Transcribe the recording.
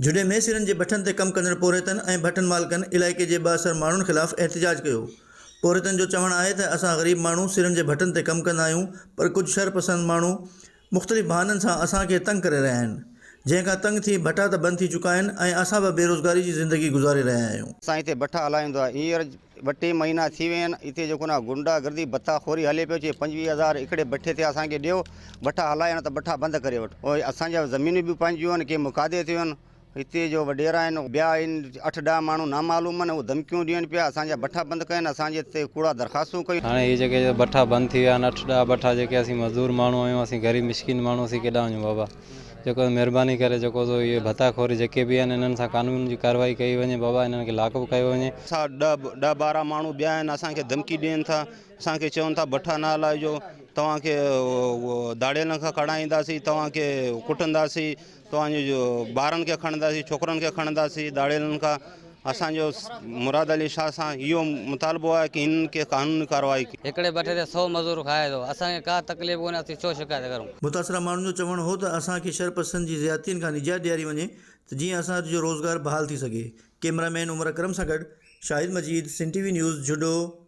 जुडे में सिरन के भठन ते कम कंदड़ पोरेतन ऐं भठन मालिकनि इलाइक़े जे बासर माण्हुनि ख़िलाफ़ एहतजाज कयो। पोरेतन जो चवणु आहे त असां ग़रीब माण्हू सिरन जे भठन ते कमु कंदा आहियूं, पर कुझु शरपसंद माण्हू मुख़्तलिफ़ बहाननि सां असांखे तंग करे रहिया आहिनि, जंहिंखां तंग थी भठा त बंदि थी चुका आहिनि ऐं असां बि बेरोज़गारी जी ज़िंदगी गुज़ारे रहिया आहियूं। असां हिते भठा हलाईंदो आहे हींअर ॿ टे महीना थी विया आहिनि। हिते जेको न गुंडागर्दी बत्ताखोरी हले पियो, 25,000 हिकिड़े भठे ते असांखे ॾियो, भठा हलाइण त भठा बंदि करे वठो। और असांजा ज़मीनूं बि पंहिंजियूं आहिनि, के मुक़ादे थियूं आहिनि। हिते जो वॾेरा आहिनि, ॿिया आहिनि 8-10 माण्हू नामालूम आहिनि, उहे धमकियूं ॾियनि पिया असांजा भठा बंदि कनि, असांजे हिते कूड़ा दरख़्वास्तूं कयूं। हाणे ये जेके भठा बंदि थी विया आहिनि, 8-10 भठा जेके असीं मज़दूर माण्हू आहियूं, असीं ग़रीब मिसकिन माण्हू असीं केॾां वञूं बाबा। जेको महिरबानी करे जेको सो इहे भत्ताखोरी जेके बि आहिनि इन्हनि सां कानून जी कार्रवाई कई वञे बाबा, इन्हनि खे लाकअप कयो वञे। असां 10-12 माण्हू ॿिया आहिनि, असांखे धमकी ॾियनि था, असांखे चवनि था भठा न हलाइजो, तव्हांखे दाड़ियल खां कढाईंदासीं, तव्हांखे कुटंदासीं, तव्हांजे ॿारनि खे खणंदासीं, छोकिरनि खे खणंदासीं दाड़ियलनि खां। असांजो मुराद अली शाह सां इहो मुतालबो आहे कि हिननि खे कानूनी कार्रवाई कई। हिकिड़े भठे ते 100 मज़दूर खाए थो, असांखे का तकलीफ़ कोन्हे, असीं छो शिकायत करूं। मुतासिरा माण्हुनि जो चवणु हो त असांखे शरपसंद जी ज़्यादतियुनि खां निजात ॾियारी वञे त जीअं असांजो रोज़गार बहाल थी सघे। कैमरामैन उमर अकरम सां गॾु शाहिद मजीद, सिंध टीवी न्यूज़, जुडो।